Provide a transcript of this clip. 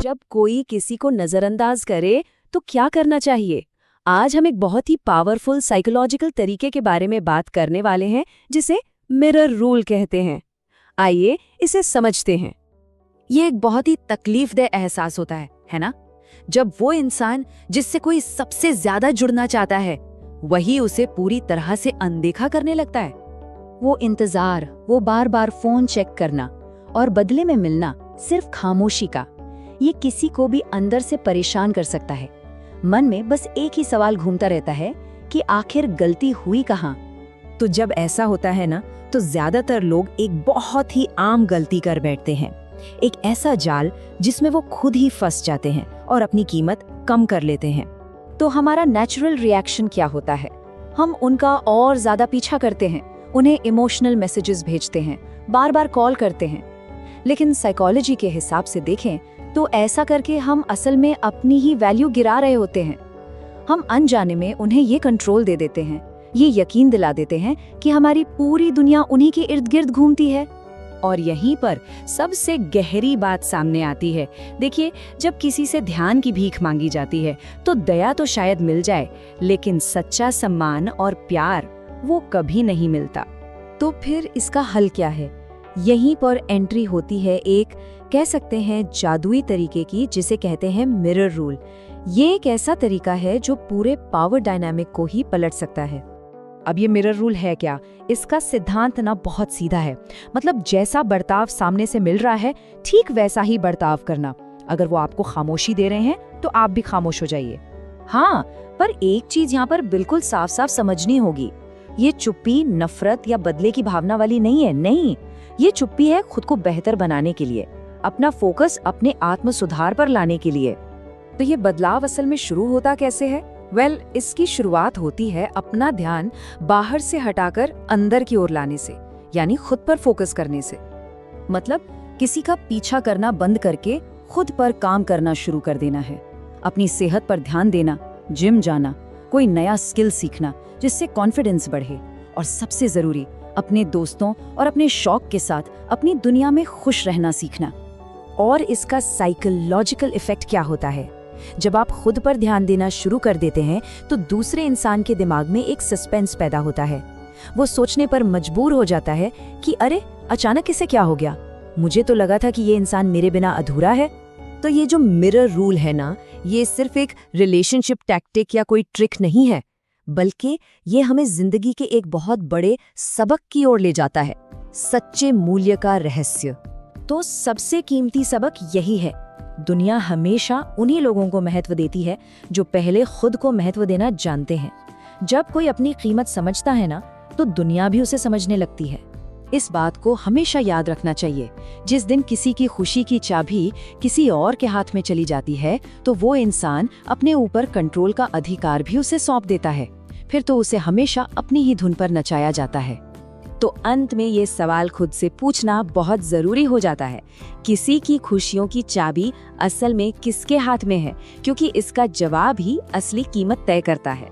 जब कोई किसी को नजरअंदाज करे तो क्या करना चाहिए? आज हम एक बहुत ही पावरफुल साइकोलॉजिकल तरीके के बारे में बात करने वाले हैं जिसे मिरर रूल कहते हैं। आइए इसे समझते हैं। ये एक बहुत ही तकलीफदेह एहसास होता है ना? जब वो इंसान जिससे कोई सबसे ज्यादा जुड़ना चाहता है वही उसे पूरी तरह से अनदेखा करने लगता है। वो इंतजार, वो बार बार फोन चेक करना और बदले में मिलना सिर्फ खामोशी का, ये किसी को भी अंदर से परेशान कर सकता है। मन में बस एक ही सवाल घूमता रहता है कि आखिर गलती हुई कहाँ? तो जब ऐसा होता है ना, तो ज्यादातर लोग एक बहुत ही आम गलती कर बैठते हैं, एक ऐसा जाल जिसमें वो खुद ही फंस जाते हैं और अपनी कीमत कम कर लेते हैं। तो हमारा नेचुरल रिएक्शन क्या होता है? हम उनका और ज्यादा पीछा करते हैं, उन्हें इमोशनल मैसेजेस भेजते हैं, बार बार कॉल करते हैं। लेकिन साइकोलॉजी के हिसाब से देखें तो ऐसा करके हम असल में अपनी ही वैल्यू गिरा रहे होते हैं। हम अनजाने में उन्हें ये कंट्रोल दे देते हैं, ये यकीन दिला देते हैं कि हमारी पूरी दुनिया उन्हीं के इर्द गिर्द घूमती है। और यहीं पर सबसे गहरी बात सामने आती है। देखिए, जब किसी से ध्यान की भीख मांगी जाती है तो दया तो शायद मिल जाए, लेकिन सच्चा सम्मान और प्यार वो कभी नहीं मिलता। तो फिर इसका हल क्या है? यहीं पर एंट्री होती है एक, कह सकते हैं, जादुई तरीके की, जिसे कहते हैं मिरर रूल। ये एक ऐसा तरीका है जो पूरे पावर डायनामिक को ही पलट सकता है। अब ये मिरर रूल है क्या? इसका सिद्धांत ना बहुत सीधा है। मतलब जैसा बर्ताव सामने से मिल रहा है, ठीक वैसा ही बर्ताव करना। अगर वो आपको खामोशी दे रहे हैं तो आप भी खामोश हो जाइए। हाँ, पर एक चीज यहाँ पर बिल्कुल साफ साफ समझनी होगी। ये चुप्पी नफरत या बदले की भावना वाली नहीं है। नहीं, ये चुप्पी है खुद को बेहतर बनाने के लिए, अपना फोकस अपने आत्म सुधार पर लाने के लिए। तो ये बदलाव असल में शुरू होता कैसे है? इसकी शुरुआत होती है अपना ध्यान बाहर से हटाकर अंदर की ओर लाने से, यानी खुद पर फोकस करने से। मतलब किसी का पीछा करना बंद करके खुद पर काम करना शुरू कर देना है। अपनी सेहत पर ध्यान देना, जिम जाना, कोई नया स्किल सीखना जिससे कॉन्फिडेंस बढ़े, और सबसे जरूरी अपने दोस्तों और अपने शौक के साथ अपनी दुनिया में खुश रहना सीखना। और इसका साइकोलॉजिकल इफेक्ट क्या होता है? जब आप खुद पर ध्यान देना शुरू कर देते हैं तो दूसरे इंसान के दिमाग में एक सस्पेंस पैदा होता है। वो सोचने पर मजबूर हो जाता है कि अरे, अचानक इसे क्या हो गया? मुझे तो लगा था कि ये इंसान मेरे बिना अधूरा है। तो ये जो मिरर रूल है ना, ये सिर्फ एक रिलेशनशिप टैक्टिक या कोई ट्रिक नहीं है, बल्कि ये हमें जिंदगी के एक बहुत बड़े सबक की ओर ले जाता है, सच्चे मूल्य का रहस्य। तो सबसे कीमती सबक यही है, दुनिया हमेशा उन्हीं लोगों को महत्व देती है जो पहले खुद को महत्व देना जानते हैं। जब कोई अपनी कीमत समझता है ना, तो दुनिया भी उसे समझने लगती है। इस बात को हमेशा याद रखना चाहिए। जिस दिन किसी की खुशी की चाबी किसी और के हाथ में चली जाती है, तो वो इंसान अपने ऊपर कंट्रोल का अधिकार भी उसे सौंप देता है। फिर तो उसे हमेशा अपनी ही धुन पर नचाया जाता है। तो अंत में ये सवाल खुद से पूछना बहुत जरूरी हो जाता है, किसी की खुशियों की चाबी असल में किसके हाथ में है? क्योंकि इसका जवाब ही असली कीमत तय करता है।